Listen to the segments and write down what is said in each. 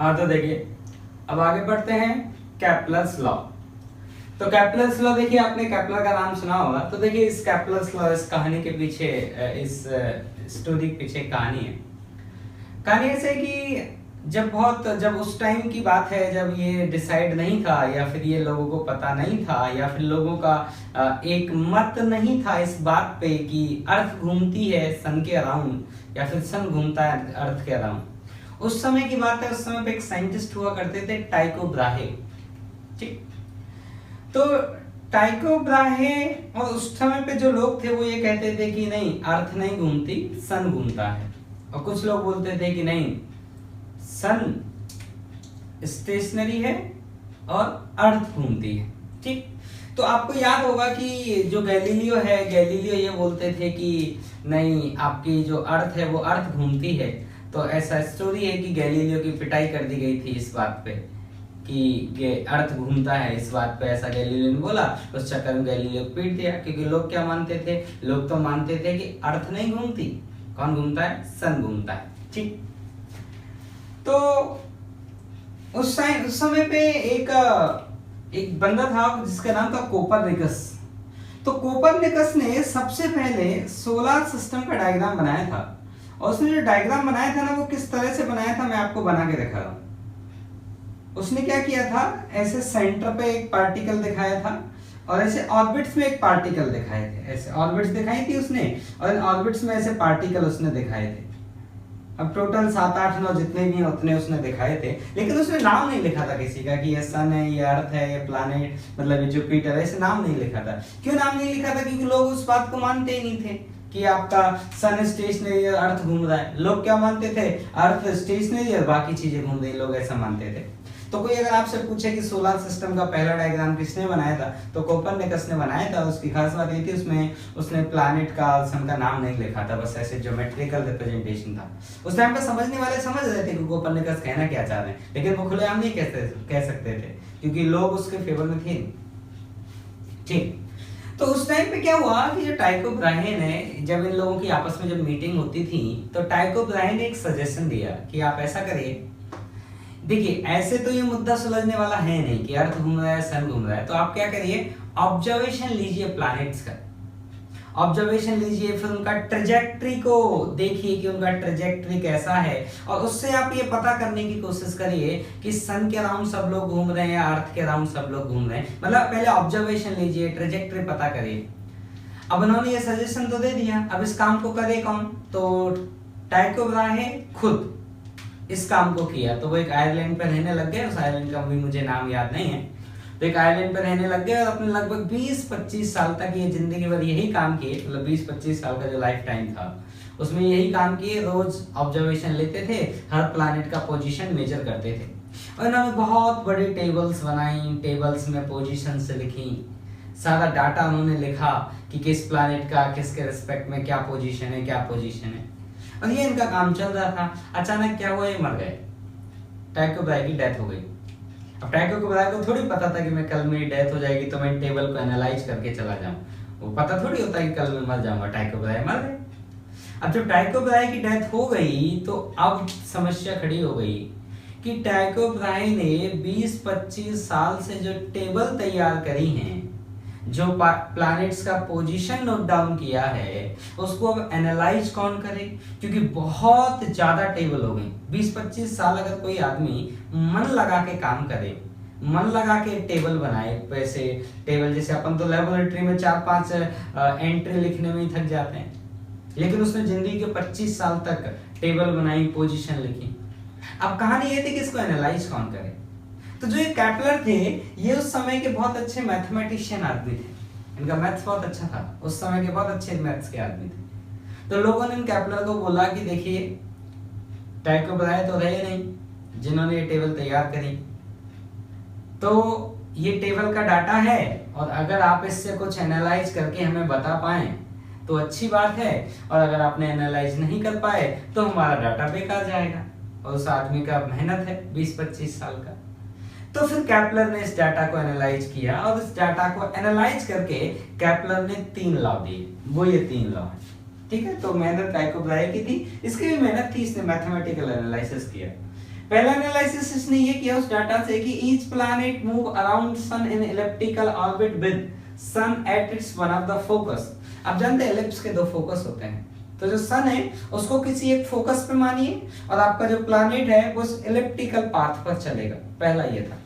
हाँ तो देखिए, अब आगे बढ़ते हैं कैप्लर्स लॉ। तो कैप्लर्स लॉ देखिए, आपने कैप्लर का नाम सुना होगा। तो देखिए इस कैप्लर्स लॉ, इस कहानी के पीछे, इस स्टोरी के पीछे कहानी है। कहानी ऐसे है कि जब उस टाइम की बात है, जब ये डिसाइड नहीं था, या फिर ये लोगों को पता नहीं था, या फिर लोगों का एक मत नहीं था इस बात पे कि अर्थ घूमती है सन के अराउंड, या फिर सन घूमता है अर्थ के अराउंड। उस समय की बात है, उस समय पे एक साइंटिस्ट हुआ करते थे, टाइको ब्राहे। ठीक, तो टाइको ब्राहे और उस समय पे जो लोग थे वो ये कहते थे कि नहीं, अर्थ नहीं घूमती, सन घूमता है। और कुछ लोग बोलते थे कि नहीं, सन स्टेशनरी है और अर्थ घूमती है। ठीक, तो आपको याद होगा कि जो गैलीलियो है, गैलीलियो ये बोलते थे कि नहीं, आपकी जो अर्थ है वो अर्थ घूमती है। तो ऐसा स्टोरी है कि गैलीलियो की पिटाई कर दी गई थी इस बात पे कि अर्थ घूमता है, इस बात पे ऐसा गैलीलियो ने बोला। उस चक्कर में गैलीलियो को पीट दिया, क्योंकि लोग क्या मानते थे, लोग तो मानते थे कि अर्थ नहीं घूमती, कौन घूमता है, सन घूमता है। ठीक, तो उस समय पे एक बंदा था जिसका नाम था कोपरनिकस। तो कोपरनिकस ने सबसे पहले सोलर सिस्टम का डायग्राम बनाया था। और उसने जो डायग्राम बनाया था ना, वो किस तरह से बनाया था मैं आपको बना के दिखा रहा हूं। उसने क्या किया था, ऐसे सेंटर पे एक पार्टिकल दिखाया था और ऐसे ऑर्बिट्स में एक पार्टिकल दिखाए थे। ऐसे ऑर्बिट्स दिखाई थी उसने, और इन ऑर्बिट्स में ऐसे पार्टिकल उसने दिखाए थे। अब टोटल 7 8 9 जितने भी हैं उतने उसने दिखाए थे, लेकिन उसने नाम नहीं लिखा था किसी का कि ये सन है, ये अर्थ है, ये प्लैनेट, मतलब ये जुपिटर, ऐसे नाम नहीं लिखा था। क्यों नाम नहीं लिखा था? क्योंकि लोग उस बात को मानते ही नहीं थे कि आपका सन स्टेशनरी है, अर्थ घूम रहा है। लोग क्या मानते थे, अर्थ स्टेशनरी है, बाकी चीजें घूम रही, लोग ऐसा मानते थे। तो कोई अगर आपसे पूछे कि सोलर सिस्टम का पहला डायग्राम किसने बनाया था, तो कोपरनिकस ने बनाया था। उसकी खास बात ये थी, उसमें उसने प्लैनेट का, सन का नाम नहीं लिखा था, बस ऐसे ज्योमेट्रिकल रिप्रेजेंटेशन था। उस टाइम पे समझने वाले समझ रहे थे कि कोपरनिकस कहना क्या चाह रहे हैं, लेकिन वो खुलेआम नहीं कह सकते थे, क्योंकि लोग उसके फेवर में थे। ठीक, तो उस टाइम पे क्या हुआ कि जो टाइको ब्राहे ने, जब इन लोगों की आपस में जब मीटिंग होती थी, तो टाइको ब्राहे ने एक सजेशन दिया कि आप ऐसा करिए। देखिए, ऐसे तो ये मुद्दा सुलझने वाला है नहीं कि अर्थ घूम रहा है, सन घूम रहा है। तो आप क्या करिए, ऑब्जर्वेशन लीजिए प्लैनेट्स का, ऑब्जर्वेशन लीजिए, फिर उनका ट्रेजेक्ट्री को देखिए कि उनका ट्रेजेक्ट्री कैसा है, और उससे आप ये पता करने की कोशिश करिए कि सन के अराउंड सब लोग घूम रहे हैं या अर्थ के अराउंड सब लोग घूम रहे हैं। मतलब पहले ऑब्जर्वेशन लीजिए, ट्रेजेक्ट्री पता करिए। अब उन्होंने ये सजेशन तो दे दिया, अब इस काम को करे कौन? तो टाइको ब्राहे खुद इस काम को किया। तो वो एक आयरलैंड पर रहने लग गए, उस आयरलैंड का भी मुझे नाम याद नहीं है। तो एक आयरलैंड पर रहने लग गए और अपने लगभग 20-25 साल तक ये जिंदगी भर यही काम किए। मतलब 20-25 साल का जो लाइफ टाइम था उसमें यही काम किए, रोज ऑब्जर्वेशन लेते थे, हर प्लैनेट का पोजीशन मेजर करते थे। और इन्होंने बहुत बड़ी टेबल्स बनाई, टेबल्स में पोजीशन से लिखी, सारा डाटा उन्होंने लिखा कि किस प्लैनेट का किसके रिस्पेक्ट में क्या पोजीशन है, क्या पोजीशन है। और ये इनका काम चल रहा था। अचानक क्या हुआ, ये मर गए, टाइको ब्राहे की डेथ हो गई। अब टाइको ब्राहे को थोड़ी पता था कि मैं कल मेरी डेथ हो जाएगी तो मैं टेबल को एनालाइज करके चला जाऊं, वो पता थोड़ी होता कि कल मैं मर जाऊंगा। टाइको ब्राहे मर गए। अब जब टाइको ब्राहे की डेथ हो गई तो अब समस्या खड़ी हो गई कि टाइको ब्राहे ने 20-25 साल से जो टेबल तैयार करी हैं, जो प्लैनेट्स का पोजीशन नोट डाउन किया है, उसको अब एनालाइज कौन करे? क्योंकि बहुत ज्यादा टेबल हो गई। 20-25 साल अगर कोई आदमी मन लगा के काम करे, मन लगा के टेबल बनाए, वैसे टेबल जैसे अपन तो लेबोरेटरी में 4-5 एंट्री लिखने में ही थक जाते हैं, लेकिन उसने जिंदगी के 25 साल तक टेबल बनाई, पोजीशन लिखी। अब कहानी ये थी कि इसको एनालाइज कौन करे? तो जो ये कैप्लर थे, ये उस समय के बहुत अच्छे मैथमेटिशियन आदमी थे, इनका मैथ्स बहुत अच्छा था, उस समय के बहुत अच्छे मैथ्स के आदमी थे। तो लोगों ने इन कैप्लर को बोला कि देखिए, टाइको ब्राहे तो रहे नहीं जिन्होंने ये टेबल तैयार करी, तो ये टेबल का डाटा है, और अगर आप इससे कुछ एनालाइज करके हमें बता पाए तो अच्छी बात है, और अगर आपने एनालाइज नहीं कर पाए तो हमारा डाटा बेकार जाएगा, और उस आदमी का मेहनत है 20-25 साल का। तो फिर कैप्लर ने इस डाटा को एनालाइज किया, और इस डाटा को एनालाइज करके कैप्लर ने 3 लॉ दिए। वो ये 3 लॉ है, ठीक है। तो मेहनत टाइको ब्राहे की थी, इसकी भी मेहनत थी, इसने मैथमेटिकल एनालिसिस किया। पहला एनालिसिस इसने ये किया उस डाटा से कि each planet move around sun in elliptical orbit with sun at its one of the focus. आप जानते हैं एलिप्स के दो फोकस होते हैं, तो जो सन है उसको किसी एक फोकस पे मानिए और आपका जो प्लैनेट है वो उस इलिप्टिकल पाथ पर चलेगा। पहला ये था।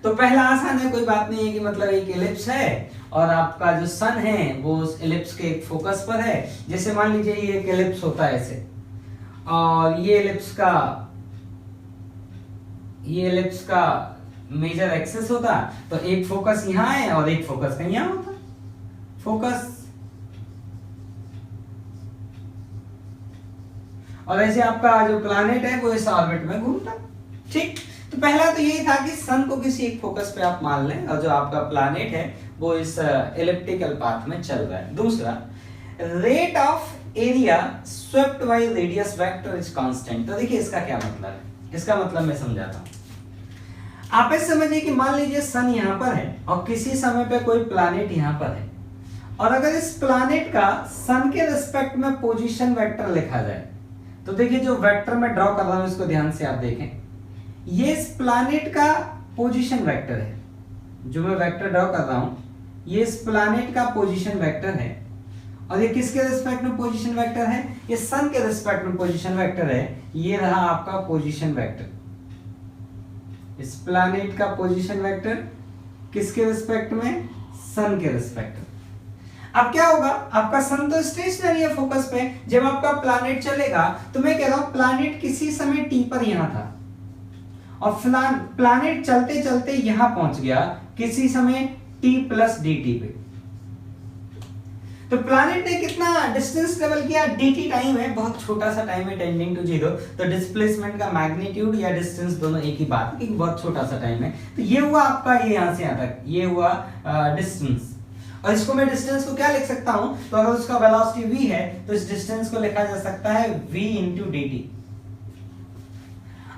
तो पहला आसान है, कोई बात नहीं है कि मतलब एक एलिप्स है और आपका जो सन है वो उस एलिप्स के एक फोकस पर है। जैसे मान लीजिए ये एक एलिप्स होता है ऐसे, और ये एलिप्स का मेजर एक्सिस होता, तो एक फोकस यहाँ है और एक फोकस कहीं यहाँ होता। फोकस और ऐसे आपका जो प्लैनेट है वो इस ऑर्बिट में घूमता। ठीक, तो पहला तो यही था कि सन को किसी एक फोकस पे आप मान लें और जो आपका प्लैनेट है वो इस एलिप्टिकल पाथ में चल रहा है। दूसरा, rate of area swept by radius vector is constant. तो देखिए इसका क्या मतलब है, इसका मतलब मैं समझाता हूं। आप ऐसे समझिए कि मान लीजिए सन यहां पर है और किसी समय पे कोई प्लैनेट यहां पर है, और अगर इस प्लैनेट का सन के रिस्पेक्ट में पोजीशन वेक्टर लिखा जाए, तो देखिए जो वेक्टर मैं ड्रॉ कर रहा हूं इसको ध्यान से आप देखें, ये इस प्लैनेट का पोजीशन वेक्टर है। जो मैं वेक्टर ड्रॉ कर रहा हूं ये इस प्लैनेट का पोजीशन वेक्टर है, और ये किसके रिस्पेक्ट में पोजीशन वेक्टर है, ये सन के रिस्पेक्ट में पोजीशन वेक्टर है। ये रहा आपका पोजीशन वेक्टर, इस प्लैनेट का पोजीशन वेक्टर किसके रिस्पेक्ट में, सन के रिस्पेक्ट में। अब क्या होगा, आपका सन तो स्टेशनरी है फोकस पे, जब आपका प्लैनेट चलेगा तो मैं कह रहा हूं प्लैनेट किसी समय टी पर यहां था और प्लैनेट चलते चलते यहां पहुंच गया किसी समय t प्लस dt पे। तो प्लैनेट ने कितना डिस्टेंस ट्रेवल किया, dt टाइम है, बहुत छोटा सा टाइम है टेंडिंग टू 0, तो डिस्प्लेसमेंट का मैग्नीट्यूड या डिस्टेंस दोनों एक ही बात है, बहुत छोटा सा टाइम है। तो ये हुआ आपका, ये यहां से यहां तक ये हुआ डिस्टेंस, और इसको मैं डिस्टेंस को क्या लिख सकता हूं, तो अगर उसका वेलोसिटी v है तो इस डिस्टेंस को लिखा जा सकता है v into dt।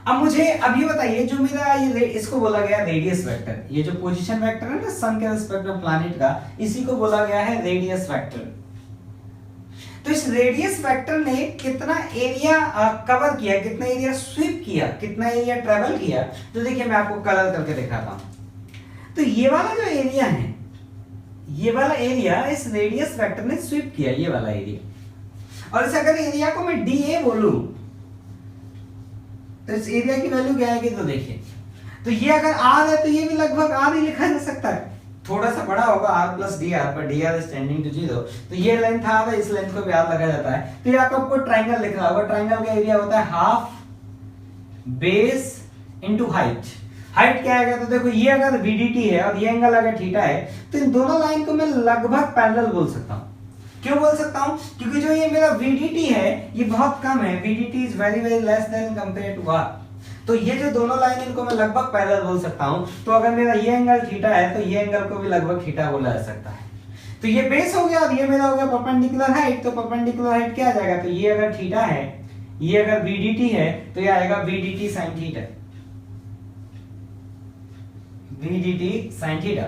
अब मुझे अभी बताइए, जो मेरा ये इसको बोला गया रेडियस वेक्टर, ये जो पोजीशन वेक्टर है ना सन के रिस्पेक्ट में प्लैनेट का, इसी को बोला गया है रेडियस वेक्टर। तो इस रेडियस वेक्टर ने कितना एरिया कवर किया, कितना एरिया स्वीप किया, कितना एरिया ट्रेवल किया, तो देखिए मैं आपको कलर करके दिखाता हूं। तो ये वाला जो एरिया है, ये वाला एरिया इस रेडियस वेक्टर ने स्वीप किया, ये वाला एरिया। और इस अगर एरिया को मैं dA बोलूं तो इस एरिया की वैल्यू क्या आएगी, तो देखिए, तो ये अगर r है तो ये भी लगभग r ही लिखा जा सकता है, थोड़ा सा बड़ा होगा r प्लस डी आर, पर D R is tending to 0, तो ये लेंथ r है, इस लेंथ को भी r लगा जाता है। तो ये आपको ट्रायंगल लिख रहा होगा, ट्रायंगल का एरिया होता है half base into height. Height क्या आएगा, तो देखो ये अगर VDT है और ये एंगल अगर थीटा है, तो इन दोनों लाइन को मैं लगभग पैरेलल बोल सकता हूं। क्यों बोल सकता हूं, क्योंकि जो ये मेरा VDT है ये बहुत कम है, VDT is very very less than compare to r। तो ये जो दोनों लाइन इनको मैं लगभग पैरेलल बोल सकता हूं। तो अगर मेरा ये एंगल थीटा है तो ये एंगल को भी लगभग थीटा बोला जा सकता है। तो ये बेस हो गया और ये मेरा हो गया परपेंडिकुलर हाइट। तो परपेंडिकुलर हाइट क्या आ जाएगा, तो ये अगर थीटा है, ये अगर VDT है, तो ये आएगा VDT sin theta, VDT sin theta.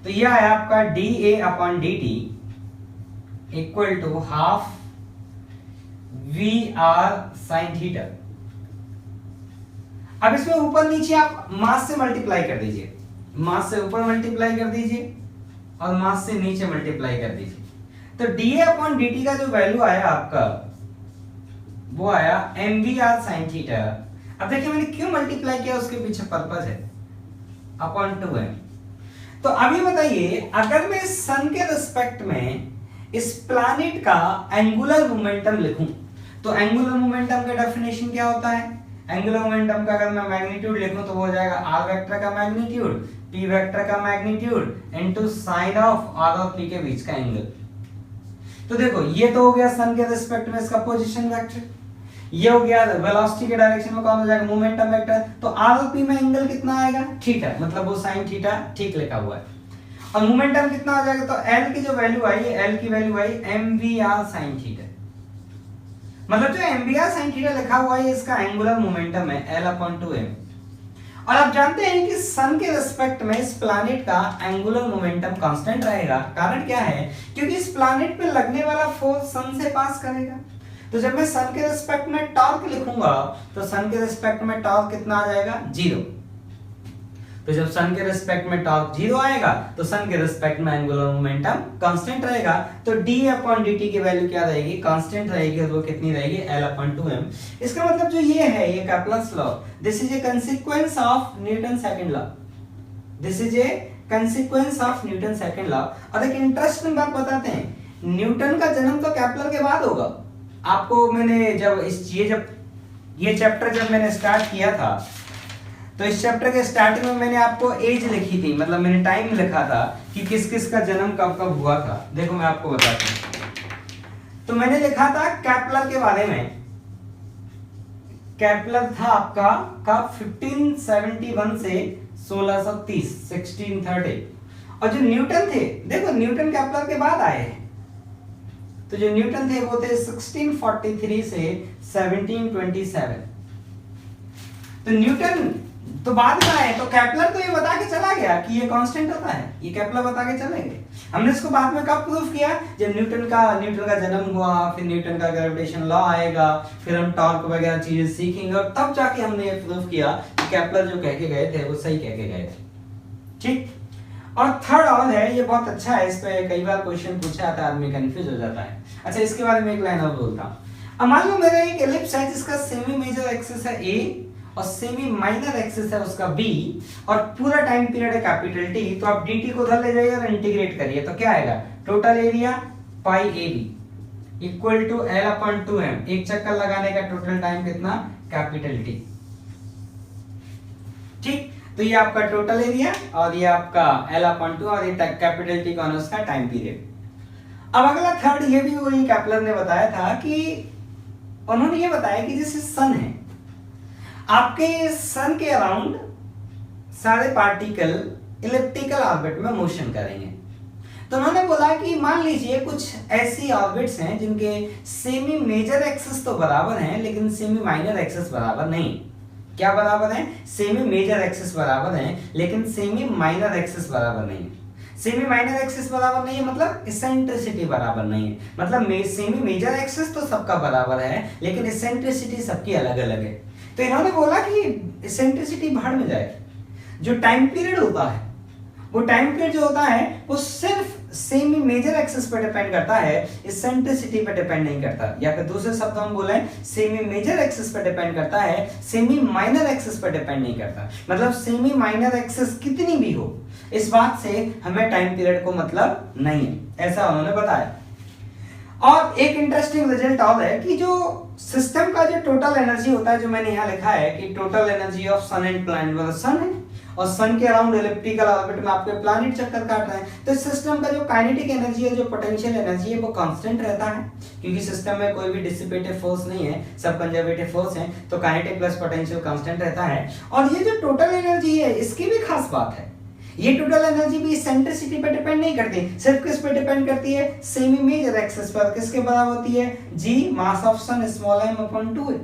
तो ये आया आपका dA upon dt equal to half VR sin theta. अब इसमें ऊपर नीचे आप मास से मल्टीप्लाई कर दीजिए, मास से ऊपर मल्टीप्लाई कर दीजिए और मास से नीचे मल्टीप्लाई कर दीजिए। तो dA अपॉन dt का जो वैल्यू आया आपका वो आया mvr sin थीटा। अब देखिए मैंने क्यों मल्टीप्लाई किया, उसके पीछे पर्पस है, अपॉन 2m। तो अभी बताइए, अगर मैं सन के रिस्पेक्ट में इस प्लैनेट का एंगुलर मोमेंटम लिखूं, तो एंगुलर मोमेंटम का डेफिनेशन क्या होता है, एंगुलर मोमेंटम का अगर मैं मैग्नीट्यूड लिखूं तो वो हो जाएगा r वेक्टर का मैग्नीट्यूड p वेक्टर का magnitude into sine of r और p के बीच का एंगल। तो देखो ये तो हो गया सन के रिस्पेक्ट में इसका पोजीशन वेक्टर, ये हो गया वेलोसिटी के डायरेक्शन में कौन हो जाएगा, मोमेंटम वेक्टर। तो r और p में एंगल कितना आएगा, थीटा, मतलब वो sin थीटा ठीक लिखा हुआ है। और मोमेंटम कितना हो जाएगा, तो L की जो वैल्यू आई, L की वैल्यू आई mvr sin थीटा, मतलब जो mvr sin थीटा लिखा हुआ है इसका एंगुलर मोमेंटम है L/2m। और आप जानते हैं कि सन के रिस्पेक्ट में इस प्लैनेट का एंगुलर मोमेंटम कांस्टेंट रहेगा। कारण क्या है, क्योंकि इस प्लैनेट पे लगने वाला फोर्स सन से पास करेगा। तो जब मैं सन के रिस्पेक्ट में टॉर्क लिखूंगा तो सन के रिस्पेक्ट में टॉर्क कितना आ जाएगा, 0। तो जब सन के रिस्पेक्ट में टॉर्क 0 आएगा तो सन के रिस्पेक्ट में एंगुलर मोमेंटम कांस्टेंट रहेगा। तो d/dt की वैल्यू क्या रहेगी, कांस्टेंट रहेगी, और वो कितनी रहेगी, L/2m। इसका मतलब जो ये है, ये Kepler's law, this is a consequence of Newton second law, this is a consequence of Newton second law. और एक इंटरेस्टिंग बात बताते हैं, न्यूटन का जन्म तो केपलर के बाद होगा। आपको मैंने जब ये चैप्टर जब मैंने स्टार्ट किया था, तो इस चैप्टर के स्टार्टिंग में मैंने आपको एज लिखी थी, मतलब मैंने टाइम लिखा था कि किस किस का जन्म कब कब हुआ था। देखो मैं आपको बताता हूं, तो मैंने लिखा था केपलर के बारे में। केपलर था आपका कब, 1571 से 1630, 1630। और जो न्यूटन थे, देखो न्यूटन केपलर के बाद आए हैं, तो जो न्यूटन थे वो थे 1643 से 1727। तो न्यूटन तो बाद में आए, तो केपलर तो ये बता के चला गया कि ये कांस्टेंट होता है, ये केपलर बता के चले गए। हमने इसको बाद में कब प्रूफ किया, जब न्यूटन का जन्म हुआ, फिर न्यूटन का ग्रेविटेशन लॉ आएगा, फिर हम टॉर्क वगैरह चीजें सीखेंगे, और तब जाके हमने ये प्रूफ किया कि केपलर जो कह के गए थे वो सही कह के गए थे। ठीक। और थर्ड और है, ये बहुत अच्छा है, इस पे कई बार क्वेश्चन पूछा जाता है, आदमी कंफ्यूज हो जाता है। अच्छा, इसके बारे में एक लाइन और बोलता हूं। अब मान लो मेरा एक एलिप्स है जिसका सेमी मेजर एक्सिस है A और सेमी माइनर एक्सिस है उसका B, और पूरा टाइम पीरियड है कैपिटल T। तो आप dt को उधर ले जाइए और इंटीग्रेट करिए, तो क्या आएगा, total area pi AB equal to L/2m। एक चक्कर लगाने का टोटल टाइम कितना, कैपिटल T। ठीक। तो ये आपका टोटल एरिया और ये आपका L/2 और ये कैपिटल T कौन है, उसका टाइम पीरियड। अब अगला थर्ड, ये भी वही केपलर ने बताया था कि उन्होंने ये बताया कि जैसे सन है, आपके सन के अराउंड सारे पार्टिकल इलिप्टिकल ऑर्बिट में मोशन करेंगे। तो उन्होंने बोला कि मान लीजिए कुछ ऐसी ऑर्बिट्स हैं जिनके सेमी मेजर एक्सिस तो बराबर हैं लेकिन सेमी माइनर एक्सिस बराबर नहीं। क्या बराबर है, सेमी मेजर एक्सिस बराबर है लेकिन सेमी माइनर एक्सिस बराबर नहीं है। सेमी माइनर एक्सिस बराबर नहीं है मतलब इसेंट्रिसिटी बराबर नहीं है, मतलब सेमी मेजर एक्सिस तो सबका बराबर है लेकिन इसेंट्रिसिटी सबकी अलग अलग है। तो इन्होंने बोला कि इसेंट्रिसिटी भाड़ में जाए, जो टाइम पीरियड होता है, वो टाइम पीरियड जो होता है वो सिर्फ सेमी मेजर एक्सिस पर डिपेंड करता है, इसेंट्रिसिटी पर डिपेंड नहीं करता। या फिर दूसरे शब्दों में बोले, सेमी मेजर एक्सिस पर डिपेंड करता है, सेमी माइनर एक्सिस पर डिपेंड नहीं करता। मतलब सेमी माइनर एक्सिस कितनी भी हो, इस बात से हमें टाइम पीरियड को मतलब नहीं है, ऐसा उन्होंने बताया। और एक इंटरेस्टिंग रिजल्ट और है कि जो सिस्टम का जो टोटल एनर्जी होता है, जो मैंने यहाँ लिखा है कि total energy of sun and planet, मतलब सन है और सन के अराउंड इलिप्टिकल ऑर्बिट में आपके प्लैनेट चक्कर काट रहे हैं, तो इस सिस्टम का जो काइनेटिक एनर्जी है, जो पोटेंशियल एनर्जी है, वो कांस्टेंट रहता है क्योंकि सिस्टम में कोई भी डिसिपेटिव फोर्स नहीं है, सब कंजर्वेटिव फोर्स है, तो काइनेटिक प्लस पोटेंशियल कांस्टेंट रहता है। और ये जो टोटल एनर्जी है, इसकी भी खास बात है, ये टोटल एनर्जी भी इसेंट्रिसिटी पर डिपेंड नहीं करती, सिर्फ किस पर डिपेंड करती है, सेमी मेजर एक्सिस पर। किसके बराबर होती है, g mass of sun small m upon 2 है।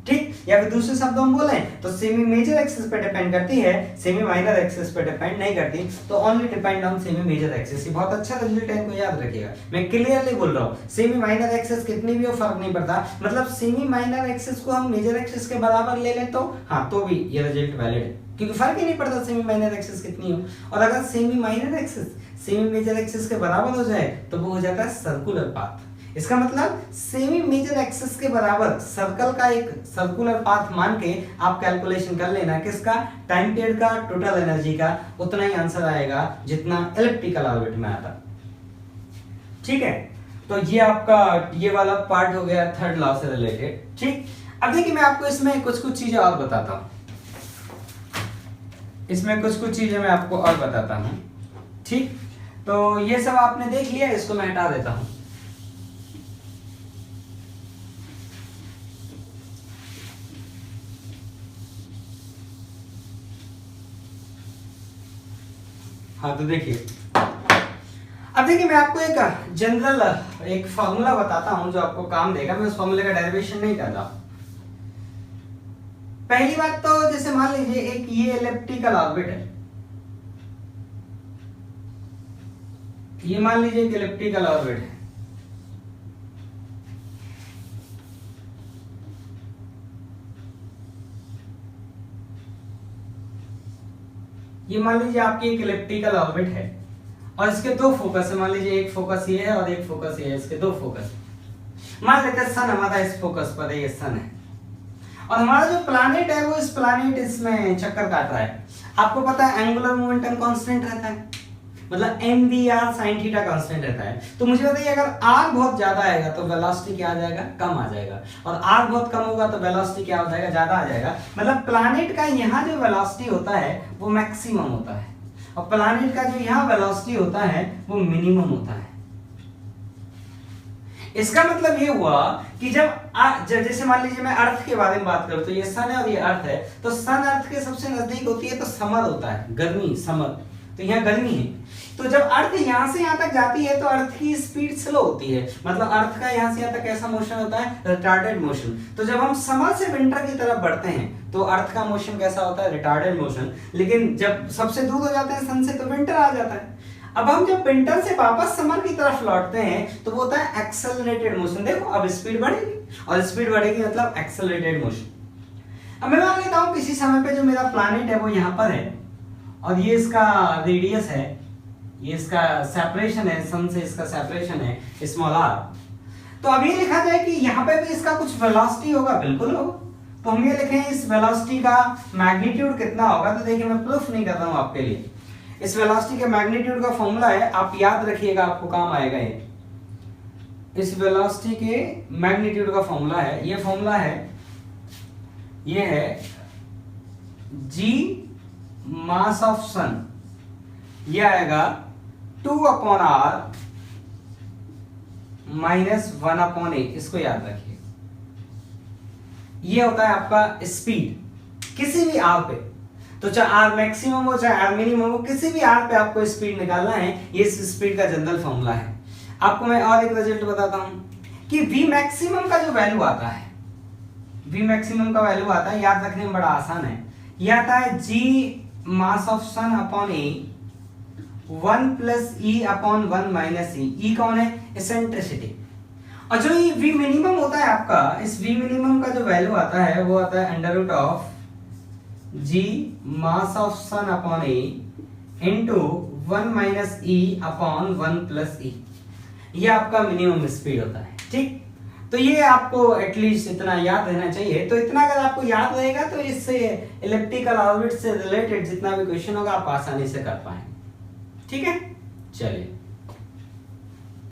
ठीक। या फिर दूसरे शब्दों में बोले तो सेमी मेजर एक्सिस पर डिपेंड करती है, सेमी माइनर एक्सिस पर डिपेंड नहीं करती, तो only depend on semi major axis. ये बहुत अच्छा रिजल्ट है, इनको याद रखिएगा, मैं क्लियरली बोल रहा हूँ। सेमी माइनर एक्सिस कितनी भी हो फर्क नहीं पड़ता, मतलब सेमी माइनर एक्सिस को हम मेजर एक्सिस के बराबर ले लें तो हाँ, तो भी ये रिजल्ट वैलिड है क्योंकि फर्क ही नहीं पड़ता सेमी माइनर एक्सिस कितनी हो। और अगर semi minor axis semi major axis के बराबर हो जाए तो वो हो जाता है सर्कुलर पाथ। इसका मतलब सेमी मेजर एक्सिस के बराबर सर्कल का एक सर्कुलर पाथ मान के आप कैलकुलेशन कर लेना किसका, टाइम पीरियड का, टोटल एनर्जी का, उतना ही आंसर आएगा जितना इलिप्टिकल ऑर्बिट में आता। ठीक है, तो ये आपका ये वाला पार्ट हो गया थर्ड लॉ से रिलेटेड। ठीक। अब देखिए मैं आपको इसमें कुछ चीजें और बताता हूं, इसमें कुछ चीजें मैं आपको और बताता हूं। ठीक। तो ये सब आपने देख लिया, इसको मैं हटा देता हूं। हाँ, तो देखिए अब देखिए मैं आपको एक जनरल एक फॉर्मूला बताता हूं जो आपको काम देगा। मैं उस फॉर्मूले का डेरिवेशन नहीं कर रहा। पहली बात तो जैसे मान लीजिए एक ये इलिप्टिकल ऑर्बिट है, ये मान लीजिए एक इलिप्टिकल ऑर्बिट है। ये मान लीजिए आपकी एक इलिप्टिकल ऑर्बिट है और इसके दो फोकस है, मान लीजिए एक फोकस ये है और एक फोकस ये है, इसके दो फोकस। मान लेते हैं सन हमारा इस फोकस पर है, ये सन है और हमारा जो प्लैनेट है वो इस प्लैनेट इसमें चक्कर काट रहा है। आपको पता है एंगुलर मोमेंटम कांस्टेंट रहता है, मतलब mvr sin थीटा कांस्टेंट रहता है। तो मुझे बताइए अगर r बहुत ज्यादा आएगा तो वेलोसिटी क्या आ जाएगा, कम आ जाएगा, और r बहुत कम होगा तो वेलोसिटी क्या हो जाएगा, ज्यादा आ जाएगा। मतलब प्लैनेट का यहाँ जो वेलोसिटी होता है वो मैक्सिमम होता है और प्लैनेट का जो यहाँ वेलोसिटी होता है वो मिनिमम होता है। इसका मतलब ये हुआ कि जब जैसे मान लीजिए मैं अर्थ के बारे में बात करूं तो ये सन है और ये अर्थ है, तो सन अर्थ के सबसे नजदीक होती है तो समर होता है, गर्मी, समर, तो यहाँ गर्मी है। तो जब अर्थ यहाँ से यहाँ तक जाती है तो अर्थ की स्पीड स्लो होती है, मतलब अर्थ का यहाँ से यहाँ तक कैसा मोशन होता है, रिटार्डेड मोशन। तो जब हम समर से विंटर की तरफ बढ़ते हैं तो अर्थ का मोशन कैसा होता है, रिटार्डेड मोशन। लेकिन जब सबसे दूर हो जाते हैं सन से तो विंटर आ जाता है। अब हम जब विंटर से वापस समर की तरफ लौटते हैं तो वो होता है एक्सेलरेटेड मोशन। देखो अब स्पीड बढ़ेगी और स्पीड बढ़ेगी मतलब एक्सेलरेटेड मोशन। अब मैं मान लेता हूं किसी समय पे जो मेरा प्लैनेट है वो यहाँ पर है और ये इसका रेडियस है, ये इसका सेपरेशन है, सन से इसका सेपरेशन है स्मॉल r। तो अब ये लिखा जाए कि यहाँ पे भी इसका कुछ वेलोसिटी होगा, बिल्कुल होगा। तो हम ये लिखें इस वेलोसिटी का मैग्नीट्यूड कितना होगा। तो देखिए मैं प्रूफ नहीं कर रहा हूं आपके लिए, इस वेलोसिटी के मैग्नीट्यूड का फॉर्मूला है, आप याद रखिएगा, आपको काम आएगा ये। इस वेलोसिटी के मैग्नीट्यूड का फॉर्मूला है, ये फॉर्मूला है, ये है g मास ऑफ सन, ये आएगा 2/r माइनस 1/a। इसको याद रखिए, ये होता है आपका स्पीड किसी भी r पे। तो चाहे आर मैक्सिमम हो चाहे आर मिनिमम हो, किसी भी आर पे आपको स्पीड निकालना है, ये इस स्पीड का जनरल फॉर्मूला है। आपको मैं और एक रिजल्ट बताता हूं कि v मैक्सिमम का जो वैल्यू आता है, v मैक्सिमम का वैल्यू आता है, याद रखने में बड़ा आसान है, ये आता है g mass of sun upon a 1 plus e upon 1 minus e। e कौन है, एसेंट्रिसिटी। और जो ये v मिनिमम होता है आपका, इस v मिनिमम का जो वैल्यू आता है वो आता है under root of g mass of sun upon a into 1 minus e upon 1 plus e। ये आपका मिनिमम स्पीड होता है, ठीक। तो ये आपको एटलीस्ट इतना याद रहना चाहिए। तो इतना अगर आपको याद रहेगा तो इससे इलिप्टिकल ऑर्बिट से रिलेटेड जितना भी क्वेश्चन होगा आप आसानी से कर पाएंगे, ठीक है। चलिए।